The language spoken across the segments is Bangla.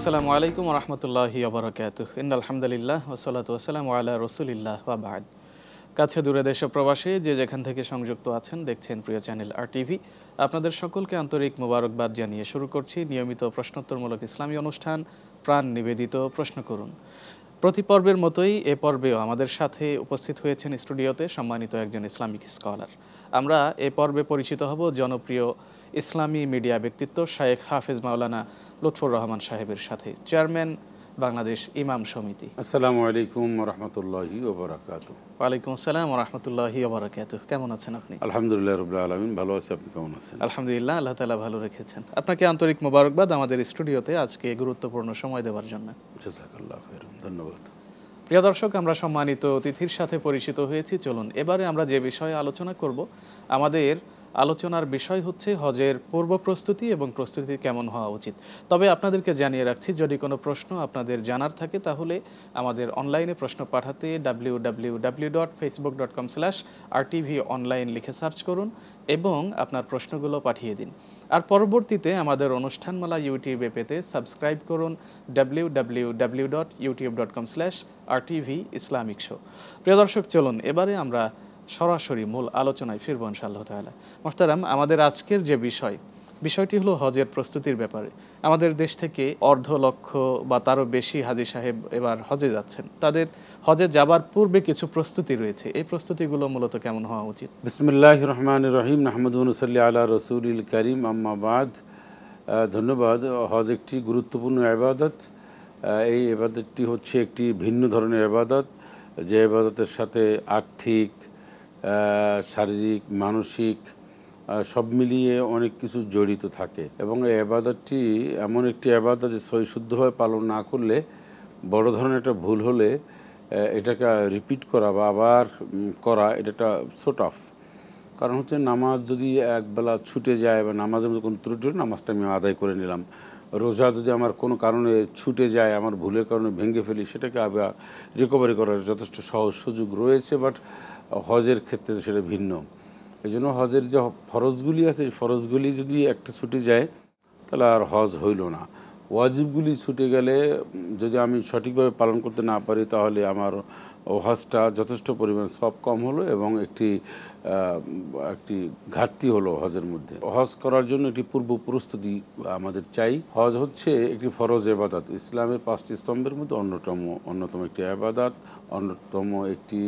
আসসালামু আলাইকুম ওয়া রাহমাতুল্লাহি ওয়া বারাকাতুহু। ইন্নাল হামদুলিল্লাহ ওয়াসসালাতু ওয়াসসালামু আলা রাসূলিল্লাহ ওয়া বা'দ। কাছে দূরে দেশ ও প্রবাসে যে যেখান থেকে সংযুক্ত আছেন দেখছেন প্রিয় চ্যানেল RTV। আপনাদের সকলকে আন্তরিক মোবারকবাদ জানিয়ে শুরু করছি নিয়মিত প্রশ্নোত্তরমূলক ইসলামী অনুষ্ঠান প্রাণ নিবেদিত প্রশ্ন করুন। প্রতি পর্বের মতোই এ পর্বেও আমাদের সাথে উপস্থিত হয়েছেন স্টুডিওতে সম্মানিত একজন ইসলামিক স্কলার। আমরা এ পর্বে পরিচিত হব জনপ্রিয় ইসলামী মিডিয়া ব্যক্তিত্ব শায়েখ হাফেজ মাওলানা লুৎফর রহমান সাহেবের সাথে, চেয়ারম্যান বাংলাদেশ ইমাম সমিতি। আসসালামু আলাইকুম ওয়া রাহমাতুল্লাহি ওয়া বারাকাতুহু। ওয়ালাইকুম আসসালাম ওয়া রাহমাতুল্লাহি ওয়া বারাকাতুহু। কেমন আছেন আপনি? আলহামদুলিল্লাহ রাব্বিল আলামিন, ভালো আছি। আপনি কেমন আছেন? আলহামদুলিল্লাহ, আল্লাহ তাআলা ভালো রেখেছেন। আপনাকে আন্তরিক মোবারকবাদ আমাদের স্টুডিওতে আজকে গুরুত্বপূর্ণ সময় দেওয়ার জন্য। জাযাকাল্লাহু খাইরান, ধন্যবাদ। প্রিয় দর্শক, আমরা সম্মানিত অতিথির সাথে পরিচিত হয়েছি। চলুন এবারে আমরা যে বিষয়ে আলোচনা করব, আমাদের আলোচনার বিষয় হচ্ছে হজের পূর্ব প্রস্তুতি এবং প্রস্তুতি কেমন হওয়া উচিত। তবে আপনাদেরকে জানিয়ে রাখছি, যদি কোনো প্রশ্ন আপনাদের জানার থাকে তাহলে আমাদের অনলাইনে প্রশ্ন পাঠাতে www.facebook.com/RTV online লিখে সার্চ করুন এবং আপনার প্রশ্নগুলো পাঠিয়ে দিন। আর পরবর্তীতে আমাদের অনুষ্ঠানমালা ইউটিউবে পেতে সাবস্ক্রাইব করুন www.youtube.com/RTV Islamic Show। প্রিয় দর্শক, চলুন এবারে আমরা সরাসরি মূল আলোচনায় ফিরব ইনশাআল্লাহ তাআলা। মুহতারাম, আমাদের আজকের যে বিষয়টি হলো হজের প্রস্তুতির ব্যাপারে। আমাদের দেশ থেকে 1.5 লক্ষ বা তারও বেশি হাজী সাহেব এবার হজে যাচ্ছেন। তাদের হজে যাবার পূর্বে কিছু প্রস্তুতি রয়েছে। এই প্রস্তুতিগুলো মূলত কেমন হওয়া উচিত? বিসমিল্লাহির রহমানির রহিম, নাহমাদুহু ওয়া নুসাল্লি আলা রাসূলিল কারীম, আম্মা বাদ। ধন্যবাদ। হজ একটি গুরুত্বপূর্ণ ইবাদত। এই ইবাদতটি হচ্ছে একটি ভিন্ন ধরনের ইবাদত, যে ইবাদতের সাথে আর্থিক, শারীরিক, মানসিক সব মিলিয়ে অনেক কিছু জড়িত থাকে এবং এই ইবাদতটি এমন একটি ইবাদত যে সহিশুদ্ধভাবে পালন না করলে, বড় ধরনের একটা ভুল হলে এটাকে রিপিট করা বা আবার করা, এটা একটা সো টাফ। কারণ হচ্ছে নামাজ যদি একবেলা ছুটে যায় বা নামাজের মধ্যে কোনো ত্রুটি হলে নামাজটা আমি আদায় করে নিলাম, রোজা যদি আমার কোনো কারণে ছুটে যায়, আমার ভুলের কারণে ভেঙে ফেলি, সেটাকে আবার রিকভারি করার যথেষ্ট সহজ সুযোগ রয়েছে। বাট হজের ক্ষেত্রে সেটা ভিন্ন। এই জন্য হজের যে ফরজগুলি আছে, এই ফরজগুলি যদি একটা ছুটে যায় তাহলে আর হজ হইল না। ওয়াজিবগুলি ছুটে গেলে যদি আমি সঠিকভাবে পালন করতে না পারি তাহলে আমার হজটা যথেষ্ট পরিমাণ সব কম হলো এবং একটি ঘাটতি হলো হজের মধ্যে। হজ করার জন্য একটি পূর্ব প্রস্তুতি আমাদের চাই। হজ হচ্ছে একটি ফরজ ইবাদত, ইসলামের 5টি স্তম্ভের মধ্যে অন্যতম একটি ইবাদত, অন্যতম একটি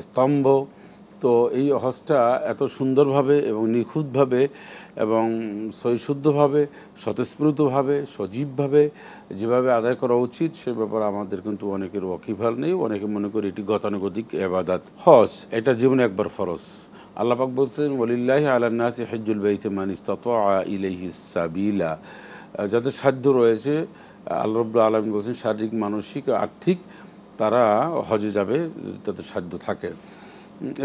স্তম্ভ। তো এই হজটা এত সুন্দরভাবে এবং নিখুঁতভাবে এবং সহিশুদ্ধভাবে, স্বতঃস্ফূর্তভাবে, সজীবভাবে যেভাবে আদায় করা উচিত সে ব্যাপারে আমাদের কিন্তু অনেকের ওয়াকিবহাল নেই। অনেকে মনে করে এটি গতানুগতিক ইবাদত। হজ এটা জীবনে একবার ফরজ। আল্লাহ পাক বলছেন, ওয়ালিল্লাহি আলান নাসি হিজ্জুল বাইতি মান ইসতাতাআ ইলাইহি সাবিলা। যাদের সাধ্য রয়েছে, আল্লাহ রাব্বুল আলামিন বলছেন শারীরিক, মানসিক, আর্থিক, তারা হজে যাবে তাদের সাধ্য থাকে।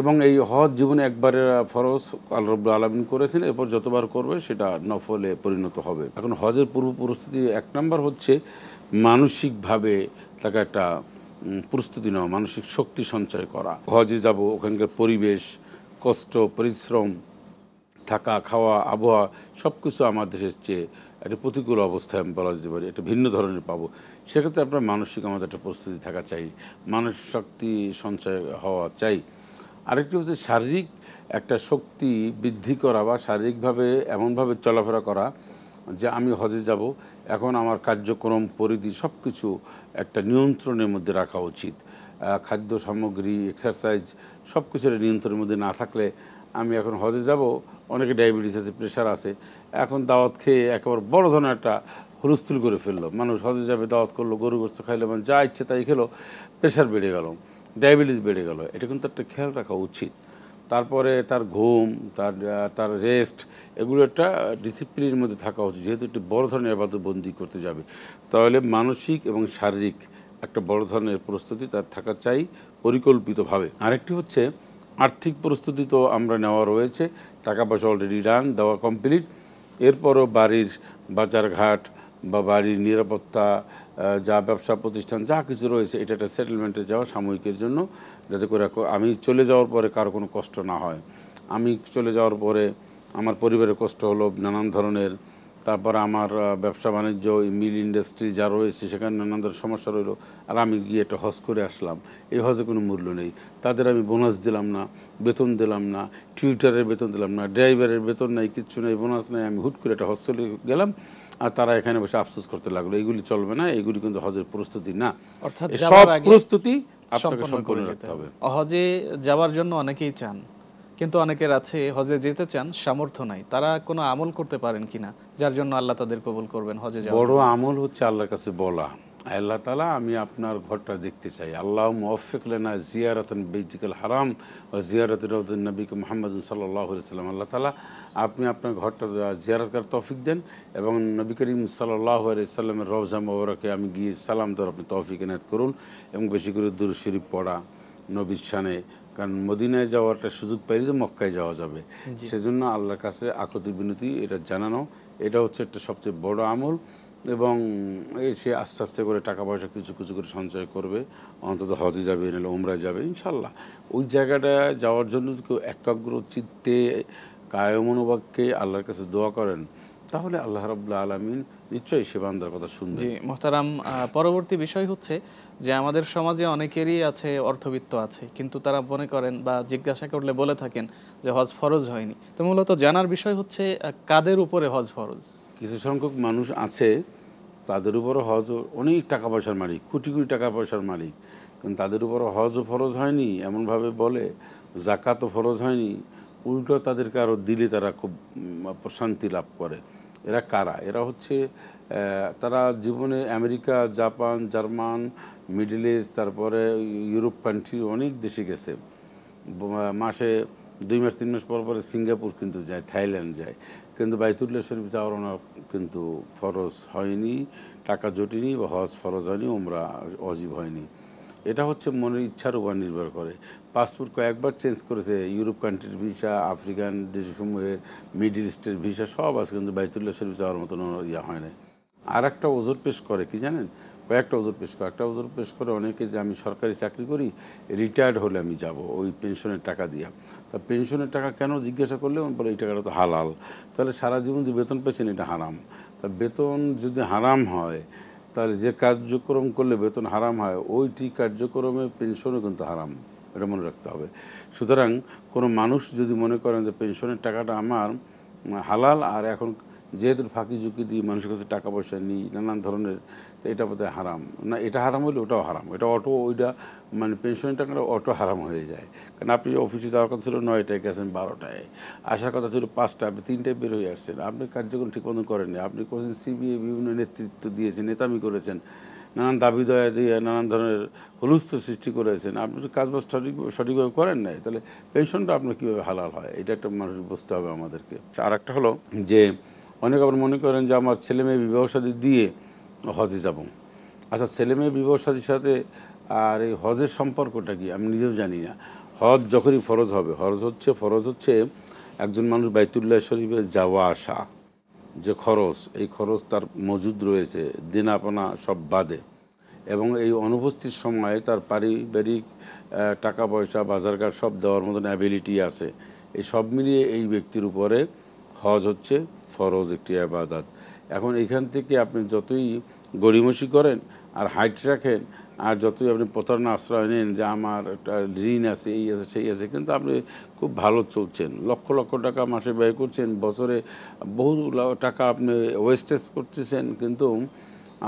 এবং এই হজ জীবনে একবারে ফরজ আল্লাহ রাব্বুল আলামিন করেছেন, এরপর যতবার করবে সেটা নফলে পরিণত হবে। এখন হজের পূর্ব প্রস্তুতি 1 নম্বর হচ্ছে মানসিকভাবে তাকে একটা প্রস্তুতি নেওয়া, মানসিক শক্তি সঞ্চয় করা। হজে যাব, ওখানকার পরিবেশ, কষ্ট, পরিশ্রম, থাকা, খাওয়া, আবহাওয়া সব কিছু আমার দেশের চেয়ে একটা প্রতিকূল অবস্থায় আমি বলা যেতে পারি, একটা ভিন্ন ধরনের পাবো। সেক্ষেত্রে আপনার মানসিক আমাদের একটা প্রস্তুতি থাকা চাই, মানসিক শক্তি সঞ্চয় হওয়া চাই। আরেকটি হচ্ছে শারীরিক একটা শক্তি বৃদ্ধি করা বা শারীরিকভাবে এমনভাবে চলাফেরা করা যে আমি হজে যাব, এখন আমার কার্যক্রম, পরিধি সব কিছু একটা নিয়ন্ত্রণের মধ্যে রাখা উচিত। খাদ্য সামগ্রী, এক্সারসাইজ সব কিছুর নিয়ন্ত্রণের মধ্যে না থাকলে, আমি এখন হজে যাব, অনেকে ডায়াবেটিস আছে, প্রেশার আছে, এখন দাওয়াত খেয়ে একেবারে বড় ধরনের একটা হুলস্থুল করে ফেললো। মানুষ হজে যাবে, দাওয়াত করলো, গরু গোস্ত খাইলো, মানে যা ইচ্ছে তাই খেলো, প্রেশার বেড়ে গেল, ডায়াবেটিস বেড়ে গেল। এটা কিন্তু একটা খেয়াল রাখা উচিত। তারপরে তার ঘুম, তার রেস্ট, এগুলো একটা ডিসিপ্লিনের মধ্যে থাকা উচিত। যেহেতু একটি বড় ধরনের ইবাদতবন্দি করতে যাবে, তাহলে মানসিক এবং শারীরিক একটা বড় ধরনের প্রস্তুতি তার থাকা চাই পরিকল্পিতভাবে। আরেকটি হচ্ছে আর্থিক প্রস্তুতি। তো আমরা নেওয়া রয়েছে, টাকা পয়সা অলরেডি রান দেওয়া কমপ্লিট। এরপরও বাড়ির বাজারঘাট বা বাড়ির নিরাপত্তা, যা ব্যবসা প্রতিষ্ঠান যা কিছু রয়েছে, এটা একটা সেটেলমেন্টে যাওয়া সাময়িকের জন্য, যাতে করে আমি চলে যাওয়ার পরে কারো কোনো কষ্ট না হয়। আমি চলে যাওয়ার পরে আমার পরিবারের কষ্ট হলো নানান ধরনের, তারপর আমার ব্যবসা বাণিজ্য মিল ইন্ডাস্ট্রি যা রয়েছে সেখানে নানান ধরনের সমস্যা রইলো, আর আমি গিয়ে একটা হজ করে আসলাম। এই হজে কোনো মূল্য নেই। তাদের আমি বোনাস দিলাম না, বেতন দিলাম না, টিউটারের বেতন দিলাম না, ড্রাইভারের বেতন নাই, কিচ্ছু নেই, বোনাস নেই, আমি হুট করে একটা হজ চলে গেলাম আর তারা এখানে বসে আফসোস করতে লাগলো। এগুলি চলবে না, এগুলি কিন্তু হজের প্রস্তুতি না। অর্থাৎ সব প্রস্তুতি আপনাকে সম্পূর্ণ যেতে রাখতে হবে। হজে যাওয়ার জন্য অনেকেই চান, কিন্তু অনেকের আছে হজে যেতে চান, সামর্থ্য নাই, তারা কোনো আমল করতে পারেন কিনা যার জন্য আল্লাহ তাদের কবুল করবেন হজে যাওয়ার? বড় আমল হচ্ছে আল্লাহর কাছে বলা, আল্লাহ তাআলা আমি আপনার ঘরটা দেখতে চাই, আল্লাহ মুওয়াফিক লানা জিয়ারাতান বাইতিকাল হারাম ওয়া জিয়ারাতি রাউদান নবিকে মুহাম্মদ সাল্লাল্লাহু আলাইহি ওয়াসাল্লাম। আল্লাহ তাআলা আপনি আপনার ঘরটা জিয়ারত করার তৌফিক দেন এবং নবী করিম সাল্লাল্লাহু আলাইহি ওয়াসাল্লামের রওজা মোবারকে আমি গিয়ে সালাম দেওয়ার আপনি তৌফিক এনায়েত করুন এবং বেশি করে দুরূদ শরীফ পড়া নবীর শানে, কারণ মদিনায় যাওয়ার সুযোগ পাইলে তো মক্কায় যাওয়া যাবে। সেজন্য আল্লাহর কাছে আকুতি বিনতি এটা জানানো, এটা হচ্ছে একটা সবচেয়ে বড় আমল। এবং সে আস্তে আস্তে করে টাকা পয়সা কিছু কিছু করে সঞ্চয় করবে, অন্তত হজে যাবে, নাহলে উমরায় যাবে ইনশাল্লাহ। ওই জায়গাটা যাওয়ার জন্য কেউ একাগ্র চিত্তে কায়ম অনুবাক্যে আল্লাহর কাছে দোয়া করেন, তাহলে আল্লাহ রাব্বুল আলামিন নিশ্চয়ই সে বান্দার কথা শুনবেন। জি মোহতারাম, পরবর্তী বিষয় হচ্ছে যে আমাদের সমাজে অনেকেরই আছে অর্থবিত্ত আছে, কিন্তু তারা মনে করেন বা জিজ্ঞাসা করলে বলে থাকেন যে হজ ফরজ হয়নি। তো মূলত জানার বিষয় হচ্ছে কাদের উপরে হজ ফরজ? কিছু সংখ্যক মানুষ আছে তাদের উপরও হজ, অনেক টাকা পয়সার মালিক, কোটি কোটি টাকা পয়সার মালিক, কিন্তু তাদের উপরও হজও ফরজ হয়নি এমনভাবে বলে, জাকাতও ফরজ হয়নি, উল্টো তাদেরকে আরও দিলে তারা খুব প্রশান্তি লাভ করে। এরা কারা? এরা হচ্ছে তারা জীবনে America, Japan, German, middle east, তারপরে ইউরোপ কান্ট্রি অনেক দেশে গেছে, মাসে 2 মাস 3 মাস পর পরে সিঙ্গাপুর কিন্তু যায়, থাইল্যান্ড যায়, কিন্তু বাইতুল্লাহ শরীফ যাওয়ার ওনার কিন্তু ফরজ হয়নি, টাকা জটিনি বা হজ ফরজ হয়নি, উমরা অজীব হয়নি। এটা হচ্ছে মনের ইচ্ছার উপর নির্ভর করে। পাসপোর্ট কয়েকবার চেঞ্জ করেছে, ইউরোপ কান্ট্রির ভিসা, আফ্রিকান দেশসমূহের, মিডল ইস্টের ভিসা সব আছে, কিন্তু বাইতুল্লাহ শরীফ যাওয়ার মতন ইয়া হয় না। আর একটা ওজোর পেশ করে কি জানেন, কয়েকটা ওজোর পেশ করে। একটা ওজোর পেশ করে অনেকে যে আমি সরকারি চাকরি করি, রিটায়ার্ড হলে আমি যাব ওই পেনশনের টাকা দিয়া। তা পেনশনের টাকা কেন জিজ্ঞাসা করলে বলে এই টাকাটা তো হালাল। তাহলে সারা জীবন যে বেতন পেয়েছেন এটা হারাম। তা বেতন যদি হারাম হয় তাহলে যে কার্যক্রম করলে বেতন হারাম হয় ওইটি কার্যক্রমে পেনশনও কিন্তু হারাম, এটা মনে রাখতে হবে। সুতরাং কোনো মানুষ যদি মনে করেন যে পেনশনের টাকাটা আমার হালাল, আর এখন যেহেতু ফাঁকি ঝুঁকি দিয়ে মানুষের কাছে টাকা পয়সা নিই নানান ধরনের, তো এটা বোধহয় হারাম না, এটা হারাম হলে ওটাও হারাম, এটা অটো, ওইটা মানে পেনশনের টাকাটা অটো হারাম হয়ে যায়। কারণ আপনি অফিসে যাওয়ার কথা ছিল 9টায়, গেছেন 12টায়, আসার কথা ছিল 5টায়, আপনি 3টায় বের হয়ে আসছেন, আপনি কার্যক্রম ঠিক মতন করেননি, আপনি করেছেন সিবিআই বিভিন্ন নেতৃত্ব দিয়েছেন, নেতামি করেছেন, নানান দাবি দয়া দিয়ে নানান ধরনের হুলস্থ সৃষ্টি করেছেন, আপনি তো কাজবাজ সঠিকভাবে করেন নাই, তাহলে পেনশনটা আপনার কীভাবে হালাল হয়, এটা একটা মানুষ বুঝতে হবে আমাদেরকে। আর একটা হলো যে অনেকে আবার মনে করেন যে আমার ছেলে মেয়ে বিবাহ শাদী দিয়ে হজে যাব। আচ্ছা, ছেলে মেয়ে বিবাহ শাদীর সাথে আর এই হজের সম্পর্কটা কি আমি নিজেও জানি না। হজ যখনই ফরজ হবে, ফরজ হচ্ছে একজন মানুষ বাইতুল্লাহ শরীফে যাওয়া আসা যে খরচ, এই খরচ তার মজুদ রয়েছে দিনাপনা সব বাদে, এবং এই অনুপস্থিত সময়ে তার পারিবারিক টাকা পয়সা বাজারঘাট সব দেওয়ার মতন অ্যাবিলিটি আছে, এই সব মিলিয়ে এই ব্যক্তির উপরে হজ হচ্ছে ফরজ একটি ইবাদত। এখন এখান থেকে আপনি যতই গড়িমসি করেন আর হাইট রাখেন আর যতই আপনি প্রতারণা আশ্রয় নেন যে আমার একটা ঋণ আছে, এই আছে সেই আছে, কিন্তু আপনি খুব ভালো চলছেন, লক্ষ লক্ষ টাকা মাসে ব্যয় করছেন, বছরে বহু টাকা আপনি ওয়েস্টেজ করতেছেন, কিন্তু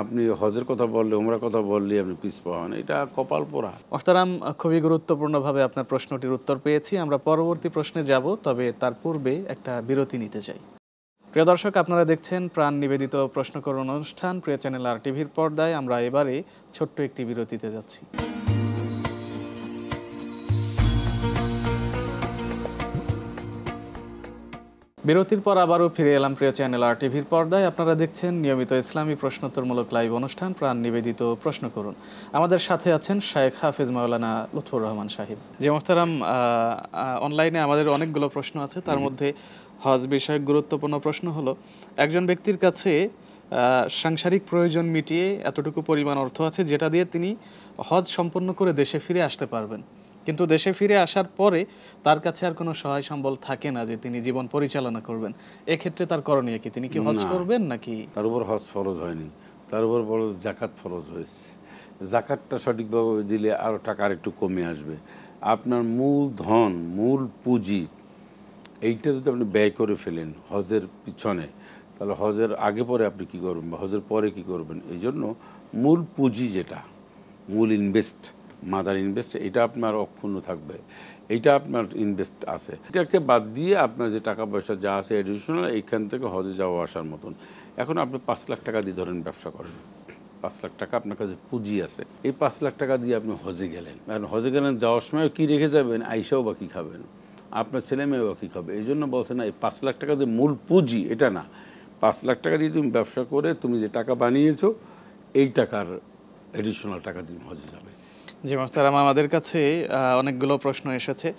আপনি হজের কথা বললে, উমরার কথা বললে আপনি পিছপা হন, এটা কপাল পোড়া। মোহতারাম, খুবই গুরুত্বপূর্ণভাবে আপনার প্রশ্নটির উত্তর পেয়েছি। আমরা পরবর্তী প্রশ্নে যাব, তবে তার পূর্বে একটা বিরতি নিতে চাই। প্রিয় দর্শক, আপনারা দেখছেন প্রাণ নিবেদিত প্রশ্ন করুন অনুষ্ঠান প্রিয় চ্যানেল আর টিভির পর্দায়। আমরা এবারে ছোট্ট একটি বিরতিতে যাচ্ছি। বিরতির পর আবারও ফিরে এলাম প্রিয় চ্যানেল আর টিভির পর্দায়। আপনারা দেখছেন নিয়মিত ইসলামী প্রশ্নোত্তরমূলক লাইভ অনুষ্ঠান প্রাণ নিবেদিত প্রশ্ন করুন। আমাদের সাথে আছেন শায়েখ হাফিজ মাওলানা লুৎফর রহমান সাহেব। যে মোহতারাম, অনলাইনে আমাদের অনেকগুলো প্রশ্ন আছে, তার মধ্যে হজ বিষয়ক গুরুত্বপূর্ণ প্রশ্ন হলো, একজন ব্যক্তির কাছে সাংসারিক প্রয়োজন মিটিয়ে এতটুকু পরিমাণ অর্থ আছে যেটা দিয়ে তিনি হজ সম্পন্ন করে দেশে ফিরে আসতে পারবেন, কিন্তু দেশে ফিরে আসার পরে তার কাছে আর কোনো সহায় সম্বল থাকে না যে তিনি জীবন পরিচালনা করবেন, এক্ষেত্রে তার করণীয় কি? তিনি কি হজ না, করবেন নাকি? তার উপর হজ ফরজ হয়নি, তার উপর বড় জাকাত ফরজ হয়েছে। জাকাতটা সঠিকভাবে দিলে আরও টাকা আর একটু কমে আসবে। আপনার মূল ধন, মূল পুঁজি, এইটা যদি আপনি ব্যয় করে ফেলেন হজের পিছনে, তাহলে হজের আগে পরে আপনি কী করবেন বা হজের পরে কী করবেন? এই জন্য মূল পুঁজি যেটা, মূল ইনভেস্ট, মাদার ইনভেস্ট, এটা আপনার অক্ষুণ্ণ থাকবে, এইটা আপনার ইনভেস্ট আছে। এটাকে বাদ দিয়ে আপনার যে টাকা পয়সা যা আছে এডিশনাল, এইখান থেকে হজে যাওয়া আসার মতন। এখন আপনি 5 লাখ টাকা দিয়ে ধরেন ব্যবসা করেন, 5 লাখ টাকা আপনার কাছে পুঁজি আছে, এই 5 লাখ টাকা দিয়ে আপনি হজে গেলেন। কারণ হজে গেলেন, যাওয়ার সময় কী রেখে যাবেন? আইসাও বা কী খাবেন, আপনার ছেলে মেয়েও বা কী খাবে? এই জন্য বলছে না, এই 5 লাখ টাকা যে মূল পুঁজি এটা না, 5 লাখ টাকা দিয়ে তুমি ব্যবসা করে তুমি যে টাকা বানিয়েছো, এই টাকার এডিশনাল টাকা দিয়ে হজে যাবে। জি মোহতারাম, আমাদের কাছে অনেকগুলো প্রশ্ন এসেছে।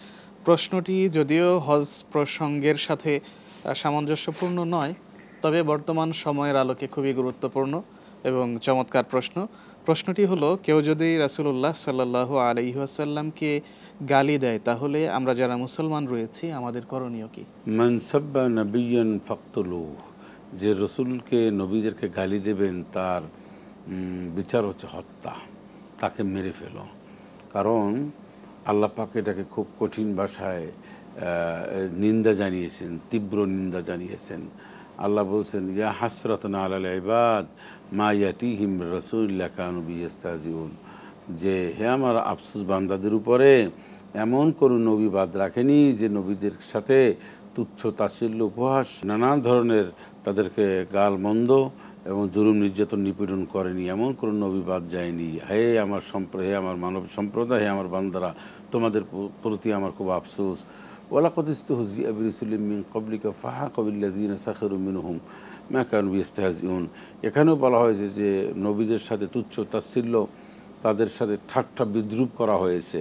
প্রশ্নটি যদিও হজ প্রসঙ্গের সাথে সামঞ্জস্যপূর্ণ নয়, তবে বর্তমান সময়ের আলোকে খুবই গুরুত্বপূর্ণ এবং চমৎকার প্রশ্ন। প্রশ্নটি হলো, কেউ যদি রাসূলুল্লাহ সাল্লাল্লাহু আলাইহি ওয়াসাল্লামকে গালি দেয়, তাহলে আমরা যারা মুসলমান রয়েছি আমাদের করণীয় কি? মান সাব্বা নাবিয়ান ফাকতুলুহু, যে রসুলকে, নবীদেরকে গালি দেবেন তার বিচার হচ্ছে হত্যা, তাকে মেরে ফেলো। কারণ আল্লাহ পাক এটাকে খুব কঠিন ভাষায় নিন্দা জানিয়েছেন, তীব্র নিন্দা জানিয়েছেন। আল্লাহ বলছেন, ইয়া হাসরাতান আলাল ইবাদ মা ইয়াতিহিম রাসূলুল্লাহ কানু বিহি ইস্তাহজিউন, যে হে আমার আফসোস বান্দাদের উপরে, এমন কোনো নবী বাদ রাখেনি যে নবীদের সাথে তুচ্ছ তাচ্ছিল্য, উপহাস, নানান ধরনের তাদেরকে গাল মন্দ এবং জুলুম নির্যাতন নিপীড়ন করেনি, এমন কোনো নবী বাদ যায়নি। হে আমার হে আমার মানব সম্প্রদায়, হে আমার বান্দারা, তোমাদের প্রতি আমার খুব আফসোস। ওয়ালাকাদ ইসতুহজিয়া বিরুসুলিম মিন ক্বাবলিকা ফাহাকা বিল্লাযীনা সাখিরু মিনহুম মা কানু ইস্তাহজিউন। এখানেও বলা হয়েছে যে নবীদের সাথে তুচ্ছ তাচ্ছিল্য, তাদের সাথে ঠাট্টা বিদ্রুপ করা হয়েছে।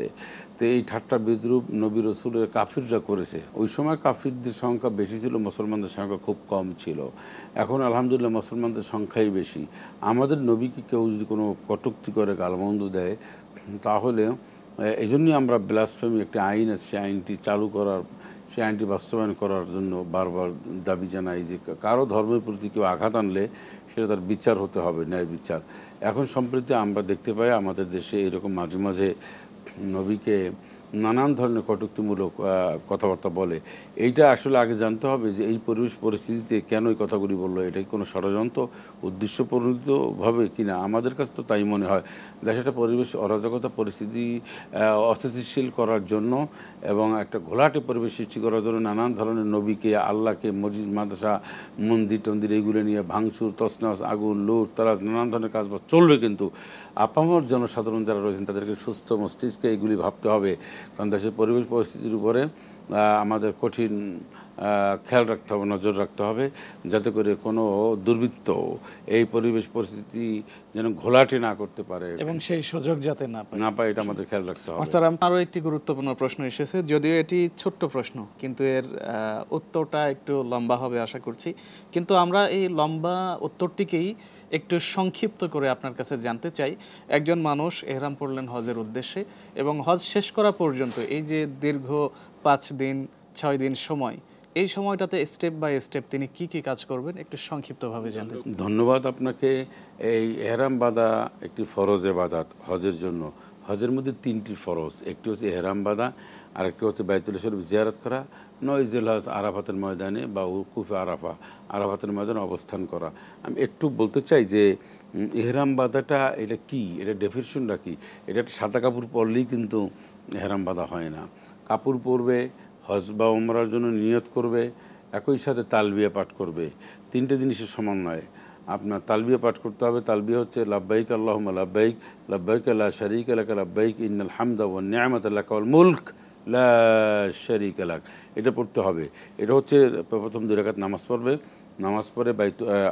তো এই ঠাট্টা বিদ্রুপ নবী রসুলের কাফিররা করেছে। ওই সময় কাফিরদের সংখ্যা বেশি ছিল, মুসলমানদের সংখ্যা খুব কম ছিল। এখন আলহামদুলিল্লাহ মুসলমানদের সংখ্যাই বেশি। আমাদের নবীকে কেউ যদি কোনো কটূক্তি করে, গালমন্দ দেয়, তাহলে এই জন্যই আমরা ব্লাসফেমি একটি আইন আছে, সেই আইনটি চালু করার, সেই আইনটি বাস্তবায়ন করার জন্য বারবার দাবি জানাই যে কারো ধর্মের প্রতি কেউ আঘাত আনলে সেটা তার বিচার হতে হবে, ন্যায় বিচার। এখন সম্প্রতি আমরা দেখতে পাই আমাদের দেশে এরকম মাঝে মাঝে নবীকে নানান ধরনের কটূক্তিমূলক কথাবার্তা বলে। এইটা আসলে আগে জানতে হবে যে এই পরিবেশ পরিস্থিতিতে কেন এই কথাগুলি বললো, এটা কি কোনো ষড়যন্ত্র উদ্দেশ্যপ্রণোদিতভাবে কিনা? আমাদের কাছে তো তাই মনে হয়। দেশে একটা পরিবেশ অরাজকতা পরিস্থিতি অস্থিতিশীল করার জন্য এবং একটা ঘোলাটে পরিবেশ সৃষ্টি করার জন্য নানান ধরনের নবীকে, আল্লাহকে, মসজিদ মাদ্রাসা, মন্দির টন্দির এইগুলো নিয়ে ভাঙচুর, তছনছ, আগুন, লুট, তারা নানান ধরনের কাজ চলবে। কিন্তু আপামর জনসাধারণ যারা রয়েছেন তাদেরকে সুস্থ মস্তিষ্কে এগুলি ভাবতে হবে। কারণ দেশের পরিবেশ পরিস্থিতির উপরে আমাদের কঠিন খেয়াল রাখতে হবে, নজর রাখতে হবে, যাতে করে কোনো দুর্বৃত্ত এই পরিবেশ পরিস্থিতি যেন ঘোলাটে না করতে পারে এবং সেই সুযোগ যাতে না পায়, এটা আমাদের খেয়াল রাখতে হবে। অর্থাৎ আরও একটি গুরুত্বপূর্ণ প্রশ্ন এসেছে, যদিও এটি ছোট্ট প্রশ্ন, কিন্তু এর উত্তরটা একটু লম্বা হবে আশা করছি। কিন্তু আমরা এই লম্বা উত্তরটিকেই একটু সংক্ষিপ্ত করে আপনার কাছে জানতে চাই। একজন মানুষ এহরাম পড়লেন হজের উদ্দেশ্যে এবং হজ শেষ করা পর্যন্ত এই যে দীর্ঘ 5 দিন 6 দিন সময়, এই সময়টাতে স্টেপ বাই স্টেপ তিনি কি কি কাজ করবেন একটু সংক্ষিপ্তভাবে জানতে চাই। ধন্যবাদ আপনাকে। এই এহরাম বাঁধা একটি ফরজ ইবাদত হজের জন্য। হজের মধ্যে 3টি ফরজ, একটি হচ্ছে এহরাম বাঁধা, আরেকটি হচ্ছে বাইতুল্লাহ শরীফ জিয়ারত করা, 9 জিলহজ আরাফাতের ময়দানে বা উকুফে আরাফা, আরাফাতের ময়দানে অবস্থান করা। আমি একটু বলতে চাই যে এহরাম বাঁধাটা এটা কি, এটা ডেফিনেশনটা কি? এটা একটা সাদা কাপড় পরলেই কিন্তু এহরাম বাঁধা হয় না। কাপড় পরবে, হজ বা ওমরার জন্য নিয়ত করবে, একই সাথে তালবিয়া পাঠ করবে। 3টে জিনিসের সমন্বয়। আপনার তালবিয়া পাঠ করতে হবে। তালবিয়া হচ্ছে লাব্বাইক আল্লাহুম্মা লাব্বাইক, লাব্বাইক লা শারীকা লাক লাব্বাইক, ইন্নাল হামদা ওয়ান নি'মাতা লাকা ওয়াল মুলক লা শারীকা লাক। এটা পড়তে হবে। এটা হচ্ছে প্রথম 2 রাকাত নামাজ পড়বে। নামাজ পড়ে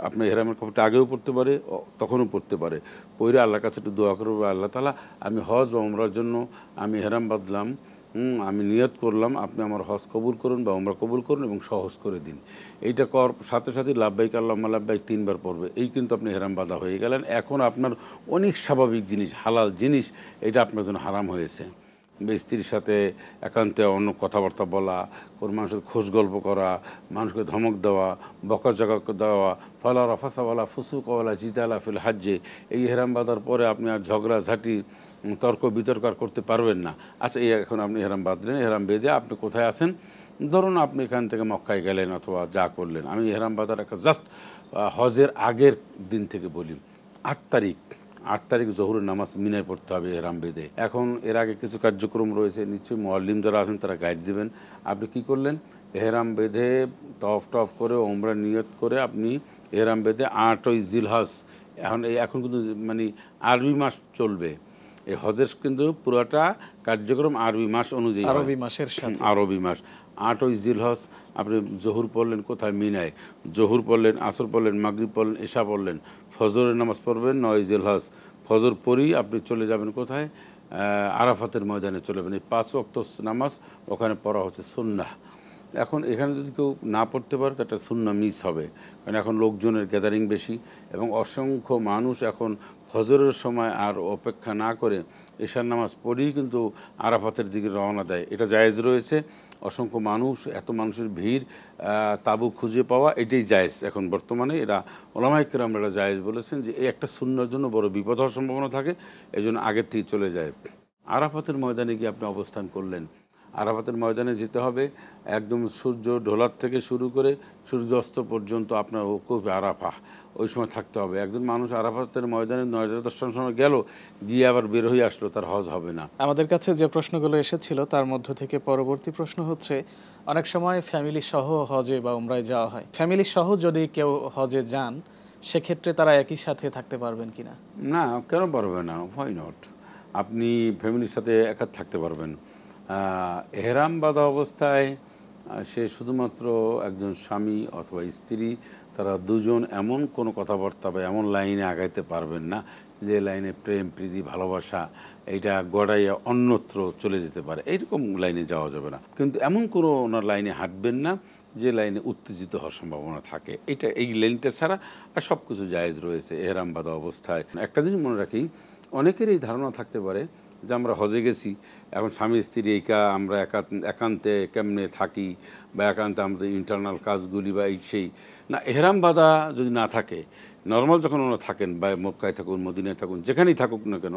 আপনার ইহরামের কাপড়টা আগেও পড়তে পারে, তখনও পড়তে পারে। পড়ে আল্লাহর কাছে একটু দোয়া করবে, আল্লাহ তাআলা আমি হজ বা ওমরার জন্য আমি ইহরাম বাঁধলাম, আমি নিয়ত করলাম, আপনি আমার হজ কবুল করুন বা ওমরা কবুল করুন এবং সহজ করে দিন। এইটা সাথে সাথে লাব্বাইক আল্লাহুম্মা লাব্বাইক 3 বার পড়বে। এই কিন্তু আপনি ইহরাম বাঁধা হয়ে গেলেন। এখন আপনার অনেক স্বাভাবিক জিনিস, হালাল জিনিস, এটা আপনার জন্য হারাম হয়েছে। স্ত্রীর সাথে একান্তে অন্য কথাবার্তা বলা, কোনো মানুষের খোঁজ গল্প করা, মানুষকে ধমক দেওয়া, বকাঝকা দেওয়া, ফালা রাফাসা ওয়ালা ফুসুক ওয়ালা জিদালা ফিল হাজ্জে, এই ইহরাম বাঁধার পরে আপনি আর ঝগড়াঝাটি তর্ক বিতর্ক আর করতে পারবেন না। আচ্ছা, এই এখন আপনি ইহরাম বাঁধলেন, ইহরাম বেঁধে আপনি কোথায় আছেন? ধরুন আপনি এখান থেকে মক্কায় গেলেন অথবা যা করলেন। আমি ইহরাম বাঁধার একটা জাস্ট হজের আগের দিন থেকে বলি, 8 তারিখ জহুরের নামাজ মিনায় পড়তে হবে ইহরাম বেঁধে। এখন এর আগে কিছু কার্যক্রম রয়েছে, নিশ্চয়ই মুআল্লিম যারা আছেন তারা গাইড দেবেন। আপনি কি করলেন? ইহরাম বেঁধে তওয়াফ টওয়াফ করে ওমরা নিয়ত করে আপনি ইহরাম বেঁধে 8ই জিলহজ, এখন কিন্তু মানে আরবি মাস চলবে এই হজের, কিন্তু পুরোটা কার্যক্রম আরবি মাস অনুযায়ী, আরবি মাসের সাথে আরবি মাস 8ই জিলহজ আপনি জহুর পড়লেন কোথায়? মিনায়। জহুর পড়লেন, আসর পড়লেন, মাগরিব পড়লেন, এশা পড়লেন, ফজরের নামাজ পড়বেন 9ই জিলহজ। ফজর পড়েই আপনি চলে যাবেন কোথায়? আরাফাতের ময়দানে চলে যাবেন। এই 5 ওয়াক্ত নামাজ ওখানে পড়া হচ্ছে সুন্নাহ। এখন এখানে যদি কেউ না পড়তে পারে তো একটা সুন্নাহ মিস হবে, কারণ এখন লোকজনের গ্যাদারিং বেশি এবং অসংখ্য মানুষ এখন ফজরের সময় আর অপেক্ষা না করে এশার নামাজ পড়েই কিন্তু আরাফাতের দিকে রওনা দেয়। এটা জায়েজ রয়েছে। অসংখ্য মানুষ, এত মানুষের ভিড়, তাঁবু খুঁজে পাওয়া এটাই জায়েজ এখন বর্তমানে। এরা ওলামায়ে কেরাম এটা জায়েজ বলেছেন যে এই একটা সুন্নাহর জন্য বড় বিপদ হওয়ার সম্ভাবনা থাকে, এই জন্য আগের থেকে চলে যায়। আরাফাতের ময়দানে গিয়ে আপনি অবস্থান করলেন। আরাফাতের ময়দানে যেতে হবে একদম সূর্য ঢোলার থেকে শুরু করে সূর্যাস্ত পর্যন্ত আপনার ওকুফ আরাফা, ওই সময় থাকতে হবে। একজন মানুষ আরাফাতের ময়দানে 9-10টার সময় গেল, গিয়ে আবার বের হয়ে আসলো, তার হজ হবে না। আমাদের কাছে যে প্রশ্নগুলো এসেছিল তার মধ্য থেকে পরবর্তী প্রশ্ন হচ্ছে, অনেক সময় ফ্যামিলি সহ হজে বা উমরায় যাওয়া হয়, ফ্যামিলি সহ যদি কেউ হজে যান সেক্ষেত্রে তারা একই সাথে থাকতে পারবেন কিনা? না, কেন পারবে না? Why not? আপনি ফ্যামিলির সাথে একা থাকতে পারবেন। এহরাম বাঁধা অবস্থায় সে শুধুমাত্র একজন স্বামী অথবা স্ত্রী, তারা দুজন এমন কোনো কথাবার্তা বা এমন লাইনে আগাইতে পারবেন না যে লাইনে প্রেম প্রীতি ভালোবাসা এইটা গড়াইয়া অন্যত্র চলে যেতে পারে, এইরকম লাইনে যাওয়া যাবে না। কিন্তু এমন কোনো ওনার লাইনে হাঁটবেন না যে লাইনে উত্তেজিত হওয়ার সম্ভাবনা থাকে, এই লাইনটা ছাড়া আর সব কিছু জায়েজ রয়েছে এহরাম বাঁধা অবস্থায়। একটা জিনিস মনে রাখি, অনেকের এই ধারণা থাকতে পারে যে আমরা হজে গেছি, এখন স্বামী স্ত্রী আমরা একান্তে কেমনে থাকি বা একান্তে আমাদের ইন্টারনাল কাজগুলি বা এই সেই না। এহরাম বাঁধা যদি না থাকে, নর্মাল যখন ওনারা থাকেন বা মক্কায় থাকুন, মদিনায় থাকুন, যেখানেই থাকুক না কেন,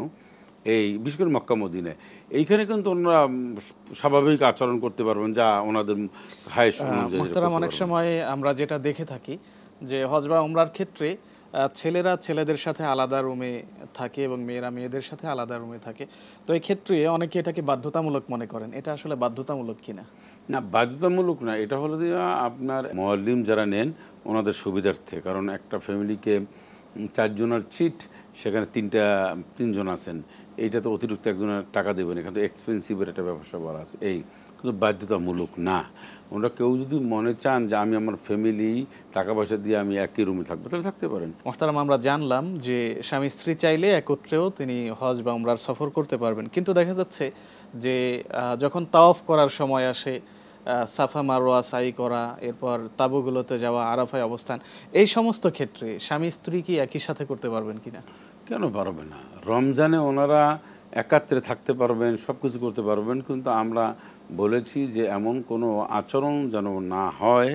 এই বিশেষ করে মক্কা মদিনায়, এইখানে কিন্তু ওনারা স্বাভাবিক আচরণ করতে পারবেন, যা ওনাদের হায়েস অনুযায়ী। মুহতারাম, অনেক সময় আমরা যেটা দেখে থাকি যে হজ বা উমরার ক্ষেত্রে ছেলেরা ছেলেদের সাথে আলাদা রুমে থাকে এবং মেয়েরা মেয়েদের সাথে আলাদা রুমে থাকে। তো এই ক্ষেত্রে অনেকে এটাকে বাধ্যতামূলক মনে করেন, এটা আসলে বাধ্যতামূলক কিনা? না, বাধ্যতামূলক না। এটা হলো যে আপনার মুআল্লিম যারা নেন ওনাদের সুবিধার্থে, কারণ একটা ফ্যামিলিকে 4 জনের চিট, সেখানে 3জন আছেন, এইটা তো অতিরিক্ত একজনের টাকা দেবেন, এখানে তো এক্সপেন্সিভের একটা ব্যবসা বলা আছে, এই কিন্তু বাধ্যতামূলক না। ওনারা কেউ যদি মনে চান যে আমি আমার ফ্যামিলি টাকা পয়সা দিয়ে আমি একই রুমে থাকবো, তাহলে থাকতে পারেন। মুহতারাম, আমরা জানলাম যে স্বামী স্ত্রী চাইলে একত্রেও তিনি হজ বা উমরার সফর করতে পারবেন, কিন্তু দেখা যাচ্ছে যে যখন তাওয়াফ করার সময় আসে, সাফা মারওয়া সাই করা, এরপর তাঁবুগুলোতে যাওয়া, আরাফায় অবস্থান, এই সমস্ত ক্ষেত্রে স্বামী স্ত্রী কি একই সাথে করতে পারবেন কিনা? কেন পারবে না? রমজানে ওনারা একাত্রে থাকতে পারবেন, সব কিছু করতে পারবেন, কিন্তু আমরা বলেছি যে এমন কোনো আচরণ যেন না হয়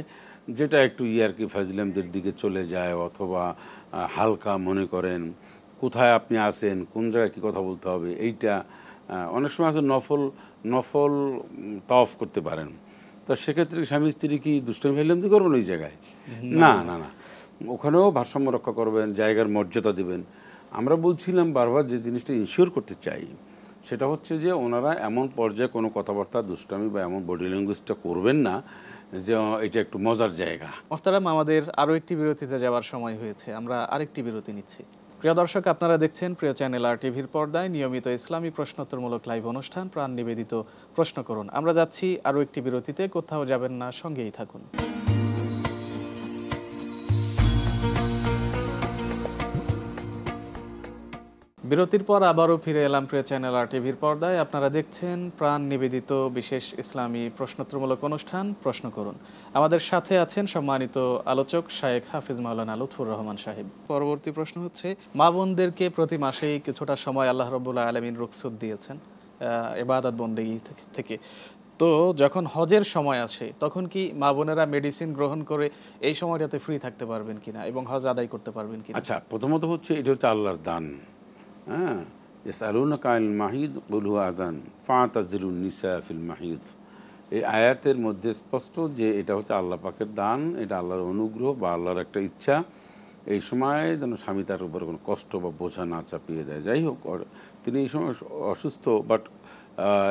যেটা একটু ইয়ারকি ফাজলামদের দিকে চলে যায় অথবা হালকা মনে করেন। কোথায় আপনি আছেন, কোন জায়গায় কী কথা বলতে হবে, এইটা অনেক সময় আছে নফল নফল তাওয়াফ করতে পারেন, তো সেক্ষেত্রে স্বামী স্ত্রী কি দুষ্টামি ফাজলামদি করবেন ওই জায়গায়? না না না, ওখানেও ভারসাম্য রক্ষা করবেন, জায়গার মর্যাদা দেবেন। আমরা বলছিলাম বারবার যে জিনিসটা ইনশিওর করতে চাই, সেটা হচ্ছে যে ওনারা এমন পর্যায়ে কোনো কথাবার্তা দুষ্টামি বা এমন বডি ল্যাঙ্গুয়েজটা করবেন না যে এটা একটু মজার জায়গা। মোহতারাম, আমাদের আরও একটি বিরতিতে যাওয়ার সময় হয়েছে, আমরা আরেকটি বিরতি নিচ্ছি। প্রিয় দর্শক, আপনারা দেখছেন প্রিয় চ্যানেল আর টিভির পর্দায় নিয়মিত ইসলামী প্রশ্নোত্তরমূলক লাইভ অনুষ্ঠান প্রাণ নিবেদিত প্রশ্ন করুন। আমরা যাচ্ছি আরও একটি বিরতিতে, কোথাও যাবেন না, সঙ্গেই থাকুন। বিরতির পর আবারও ফিরে এলাম প্রিয় চ্যানেল আর টিভির পর্দায়। আপনারা দেখছেন প্রাণ নিবেদিত বিশেষ ইসলামী প্রশ্নোত্তরমূলক অনুষ্ঠান প্রশ্ন করুন। আমাদের সাথে আছেন সম্মানিত আলোচক শায়েখ হাফিজ মাওলানা লুৎফুর রহমান সাহেব। পরবর্তী প্রশ্ন হচ্ছে, মা বোনদেরকে প্রতি মাসেই কিছুটা সময় আল্লাহ রাব্বুল আলামিন রুখসত দিয়েছেন, ইবাদত বন্দেগী থেকে। তো যখন হজের সময় আসে তখন কি মা বোনেরা মেডিসিন গ্রহণ করে এই সময়টাতে ফ্রি থাকতে পারবেন কিনা এবং হজ আদায় করতে পারবেন কিনা? আচ্ছা, প্রথমত হচ্ছে এটা হচ্ছে আল্লাহর দান। হ্যাঁ, ইয়াসআলুনাকা আনিল মাহিদ কুল হুয়া আযান ফাতাজিলুন নিসা ফিল মাহিদ। এই আয়াতের মধ্যে স্পষ্ট যে এটা হচ্ছে আল্লাহ পাকের দান, এটা আল্লাহর অনুগ্রহ বা আল্লাহর একটা ইচ্ছা। এই সময় যেন স্বামী তার উপরে কোনো কষ্ট বা বোঝা না চাপিয়ে দেয়। যাই হোক, তিনি এই সময় অসুস্থ বাট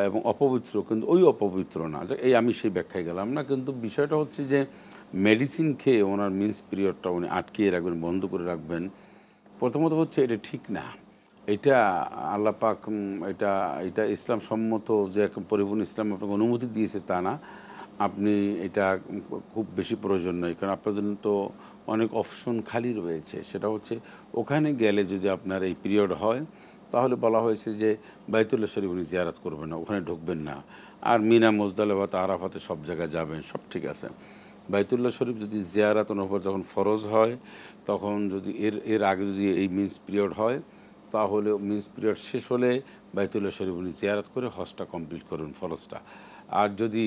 এবং অপবিত্র, কিন্তু ওই অপবিত্র না। এই আমি সেই ব্যাখ্যায় গেলাম না, কিন্তু বিষয়টা হচ্ছে যে মেডিসিন খেয়ে ওনার মিন্স পিরিয়ডটা উনি আটকিয়ে রাখবেন, বন্ধ করে রাখবেন। প্রথমত হচ্ছে এটা ঠিক না। এটা আল্লাহ পাক এটা এটা ইসলাম সম্মত যে এক পরিপূর্ণ ইসলাম আপনাকে অনুমতি দিয়েছে তা না। আপনি এটা খুব বেশি প্রয়োজন নয়, কারণ আপনার জন্য তো অনেক অপশন খালি রয়েছে। সেটা হচ্ছে ওখানে গেলে যদি আপনার এই পিরিয়ড হয় তাহলে বলা হয়েছে যে বাইতুল্লাহ শরীফ উনি জিয়ারত করবেন না, ওখানে ঢুকবেন না। আর মিনা, মুজদালিফা, আরাফাতে সব জায়গায় যাবেন, সব ঠিক আছে। বাইতুল্লাহ শরীফ যদি জিয়ারত ওনার উপর যখন ফরজ হয়, তখন যদি এর আগে যদি এই মিন্স পিরিয়ড হয়, তাহলে মিন্স পিরিয়ড শেষ হলে বাইতুল্লাহ শরীফ উনি জিয়ারত করে হজটা কমপ্লিট করবেন, ফরজটা। আর যদি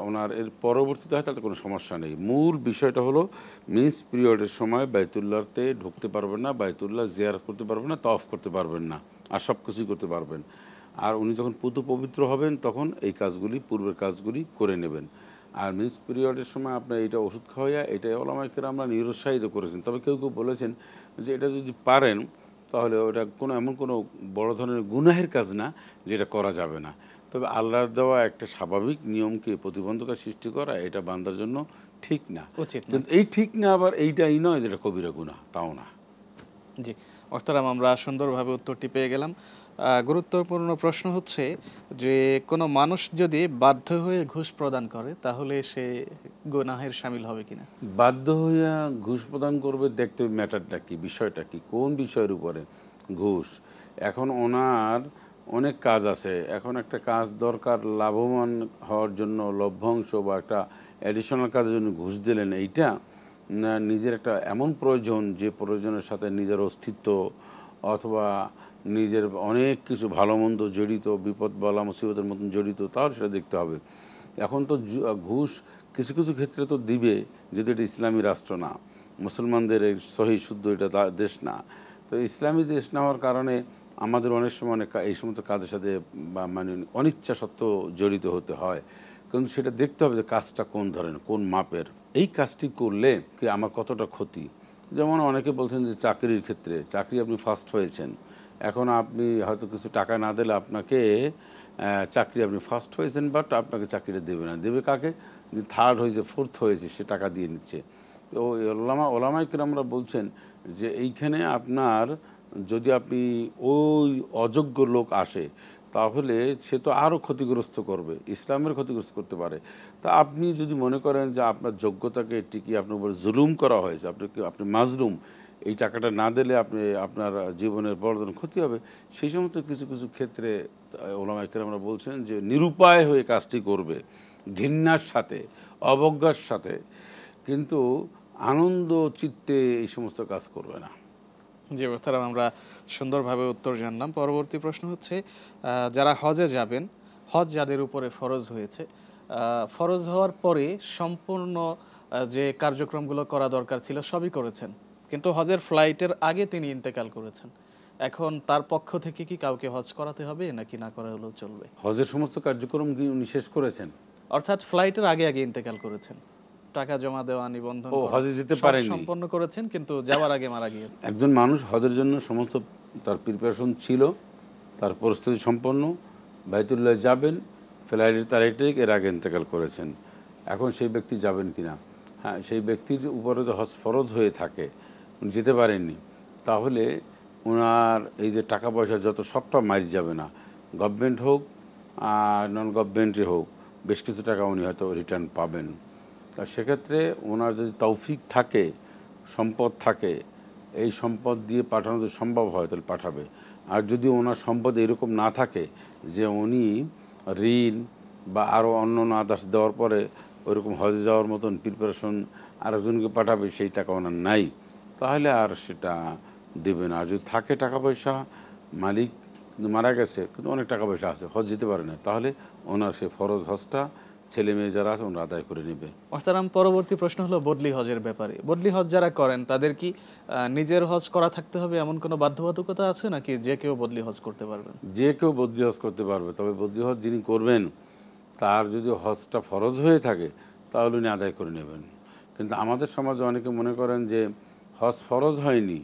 ওনার এর পরবর্তীতে হয় তাহলে কোনো সমস্যা নেই। মূল বিষয়টা হলো মিন্স পিরিয়ডের সময় বাইতুল্লাহতে ঢুকতে পারবেন না, বাইতুল্লাহ জিয়ারত করতে পারবেন না, তওয়াফ করতে পারবেন না, আর সব কিছুই করতে পারবেন। আর উনি যখন পুতু পবিত্র হবেন তখন এই কাজগুলি, পূর্বের কাজগুলি করে নেবেন। আর মিন্স পিরিয়ডের সময় আপনার এটা ওষুধ খাওয়াইয়া, এটা ওলামায়ে কেরামরা নিরুৎসাহিত করেছেন। তবে কেউ কেউ বলেছেন যে এটা যদি পারেন তাহলে ওটা এমন কোনো বড় ধরনের গুনাহের কাজ না যে এটা করা যাবে না। তবে আল্লাহর দেওয়া একটা স্বাভাবিক নিয়মকে প্রতিবন্ধকতা সৃষ্টি করা এটা বান্দার জন্য ঠিক না। উচিত না। কিন্তু এই ঠিক না আবার এইটাই নয় যেটা কবিরা গুনাহ, তাও না। জি, মোহতারাম, আমরা সুন্দরভাবে উত্তরটি পেয়ে গেলাম। গুরুত্বপূর্ণ প্রশ্ন হচ্ছে যে কোনো মানুষ যদি বাধ্য হয়ে ঘুষ প্রদান করে তাহলে সে গুনাহের শামিল হবে কিনা? বাধ্য হইয়া ঘুষ প্রদান করবে, দেখতে হবে ম্যাটারটা কি, বিষয়টা কি, কোন বিষয়ের উপরে ঘুষ। এখন ওনার অনেক কাজ আছে, এখন একটা কাজ দরকার লাভবান হওয়ার জন্য, লভ্যাংশ বা একটা অ্যাডিশনাল কাজের জন্য ঘুষ দিলেন। এইটা না, নিজের একটা এমন প্রয়োজন যে প্রয়োজনের সাথে নিজের অস্তিত্ব অথবা নিজের অনেক কিছু ভালো মন্দ জড়িত, বিপদ বালা মুসিবতের মতন জড়িত, তাহলে সেটা দেখতে হবে। এখন তো ঘুষ কিছু কিছু ক্ষেত্রে তো দিবে, যদি এটা ইসলামী রাষ্ট্র না, মুসলমানদের এই সহি শুদ্ধ এটা দেশ না। তো ইসলামী দেশ না হওয়ার কারণে আমাদের অনেক সময় এই সমস্ত কাজের সাথে বা মানে অনিচ্ছা সত্ত্বেও জড়িত হতে হয়। কিন্তু সেটা দেখতে হবে যে কাজটা কোন ধরনের, কোন মাপের। এই কাজটি করলে কি আমার কতটা ক্ষতি। যেমন অনেকে বলছেন যে চাকরির ক্ষেত্রে, চাকরি আপনি ফার্স্ট হয়েছেন, এখন আপনি হয়তো কিছু টাকা না দিলে আপনাকে চাকরি, আপনি ফার্স্ট হয়েছেন বাট আপনাকে চাকরিটা দেবে না। দেবে কাকে? যে থার্ড হয়েছে, ফোর্থ হয়েছে, সে টাকা দিয়ে নিচ্ছে। তো ওলামায়ে কেরামরা বলছেন যে এইখানে আপনার যদি আপনি ওই অযোগ্য লোক আসে তাহলে সে তো আরও ক্ষতিগ্রস্ত করবে, ইসলামের ক্ষতিগ্রস্ত করতে পারে। তা আপনি যদি মনে করেন যে আপনার যোগ্যতাকে টিকিয়ে আপনার উপর জুলুম করা হয়েছে, আপনি মাজলুম, এই টাকাটা না দিলে আপনার জীবনের বড় ধরনের ক্ষতি হবে, সেই সমস্ত কিছু কিছু ক্ষেত্রে ওলামায়ে কেরামরা বলছেন যে নিরুপায় হয়ে কাজটি করবে, ঘৃণার সাথে, অবজ্ঞার সাথে, কিন্তু আনন্দ চিত্তে এই সমস্ত কাজ করবে না। জি মোহতারাম, আমরা সুন্দরভাবে উত্তর জানলাম। পরবর্তী প্রশ্ন হচ্ছে যারা হজে যাবেন, হজ যাদের উপরে ফরজ হয়েছে, ফরজ হওয়ার পরে সম্পূর্ণ যে কার্যক্রমগুলো করা দরকার ছিল সবই করেছেন, কিন্তু হজের ফ্লাইটের আগে তিনি ইন্তেকাল করেছেন। এখন তার পক্ষ থেকে কি কাউকে হজ করাতে হবে নাকি না করা হলেও চলবে? হজের সমস্ত কার্যক্রম কি উনি শেষ করেছেন? অর্থাৎ ফ্লাইটের আগে আগে ইন্তেকাল করেছেন, টাকা জমা দেওয়া, নিবন্ধন ও করা হজে যেতে সব পারেননি। সম্পন্ন করেছেন, কিন্তু যাওয়ার আগে মারা গিয়ে। একজন মানুষ হজের জন্য সমস্ত তার প্রিপারেশন ছিল, তার পরিস্থিতি সম্পন্ন, বাইতুল্লাহ যাবেন, ফ্লাইটের তারিখ এর আগে ইন্তেকাল করেছেন। এখন সেই ব্যক্তি যাবেন কিনা? হ্যাঁ, সেই ব্যক্তির উপরে তো হজ ফরজ হয়ে থাকে, উনি যেতে পারেননি, তাহলে ওনার এই যে টাকা পয়সা যত সবটা মারি যাবে না। গভর্নমেন্ট হোক আর নন গভর্নমেন্টে হোক, বেশ কিছু টাকা উনি হয়তো রিটার্ন পাবেন। তা সেক্ষেত্রে ওনার যদি তৌফিক থাকে, সম্পদ থাকে, এই সম্পদ দিয়ে পাঠানো যদি সম্ভব হয় তাহলে পাঠাবে। আর যদি ওনার সম্পদ এরকম না থাকে যে উনি ঋণ বা আরও অন্য আদার্স দেওয়ার পরে ওইরকম হজে যাওয়ার মতন প্রিপারেশন আরেকজনকে পাঠাবে, সেই টাকা ওনার নাই, তাহলে আর সেটা দেবে না। আর যদি থাকে টাকা পয়সা, মালিক কিন্তু মারা গেছে, কিন্তু অনেক টাকা পয়সা আছে, হজ যেতে পারে না, তাহলে ওনার সে ফরজ হজটা ছেলে মেয়ে যারা আছে ওনারা আদায় করে নেবে। মোহতারাম, পরবর্তী প্রশ্ন হলো বদলি হজের ব্যাপারে। বদলি হজ যারা করেন তাদের কি নিজের হজ করা থাকতে হবে এমন কোনো বাধ্যবাধকতা আছে, নাকি যে কেউ বদলি হজ করতে পারবেন? যে কেউ বদলি হজ করতে পারবে, তবে বদলি হজ যিনি করবেন তার যদি হজটা ফরজ হয়ে থাকে তাহলে উনি আদায় করে নেবেন। কিন্তু আমাদের সমাজে অনেকে মনে করেন যে হজ ফরজ হয়নি,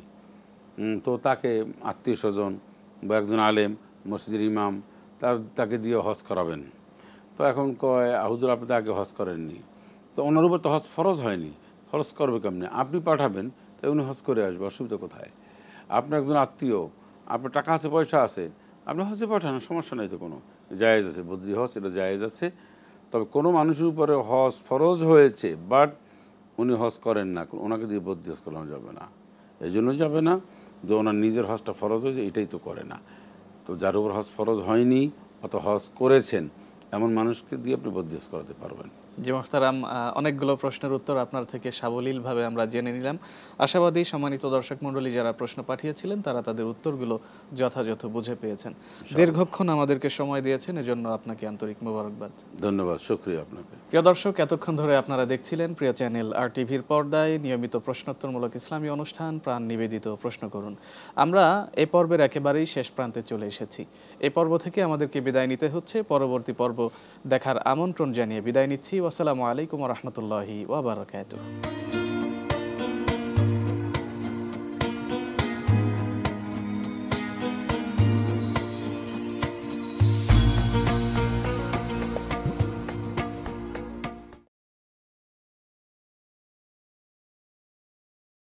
তো তাকে আত্মীয় স্বজন বা একজন আলেম, মসজিদের ইমাম, তাকে দিয়ে হজ করাবেন। তো এখন কয় হুজুর আপনি তো আগে হজ করেননি, তো ওনার উপর তো হজ ফরজ হয়নি, ফরজ করবে কেমনি? আপনি পাঠাবেন, তাই উনি হজ করে আসবে, অসুবিধা কোথায়? আপনার একজন আত্মীয়, আপনার টাকা আছে, পয়সা আছে, আপনি হজে পাঠান, সমস্যা নেই তো কোনো, জায়েজ আছে, বদলি হজ এটা জায়েজ আছে। তবে কোনো মানুষের উপরে হজ ফরজ হয়েছে বাট উনি হজ করেন না, ওনাকে দিয়ে বদলি হজ করানো যাবে না। এই জন্য যাবে না যে ওনার নিজের হজটা ফরজ হয়েছে, এটাই তো করে না। তো যার উপর হজ ফরজ হয়নি অত হজ করেছেন এমন মানুষকে দিয়ে আপনি বদলি হজ করাতে পারবেন। জি মোহতারাম, অনেকগুলো প্রশ্নের উত্তর আপনার থেকে সাবলীলভাবে আমরা জেনে নিলাম। আশাবাদী সম্মানিত দর্শক মণ্ডলী যারা প্রশ্ন পাঠিয়েছিলেন তারা তাদের উত্তরগুলো যথাযথ বুঝে পেয়েছেন। দীর্ঘক্ষণ আমাদেরকে সময় দিয়েছেন, এজন্য আপনাকে আন্তরিক মোবারকবাদ। ধন্যবাদ, শুকরিয়া আপনাকে। প্রিয় দর্শক, এতক্ষণ ধরে আপনারা দেখছিলেন প্রিয় চ্যানেল আর টিভির পর্দায় নিয়মিত প্রশ্নোত্তরমূলক ইসলামী অনুষ্ঠান প্রাণ নিবেদিত প্রশ্ন করুন। আমরা এই পর্বের একেবারেই শেষ প্রান্তে চলে এসেছি। এই পর্ব থেকে আমাদেরকে বিদায় নিতে হচ্ছে। পরবর্তী পর্ব দেখার আমন্ত্রণ জানিয়ে বিদায় নিচ্ছি। আসসালামু আলাইকুম ওয়া রাহমাতুল্লাহি ওয়া বারাকাতুহু।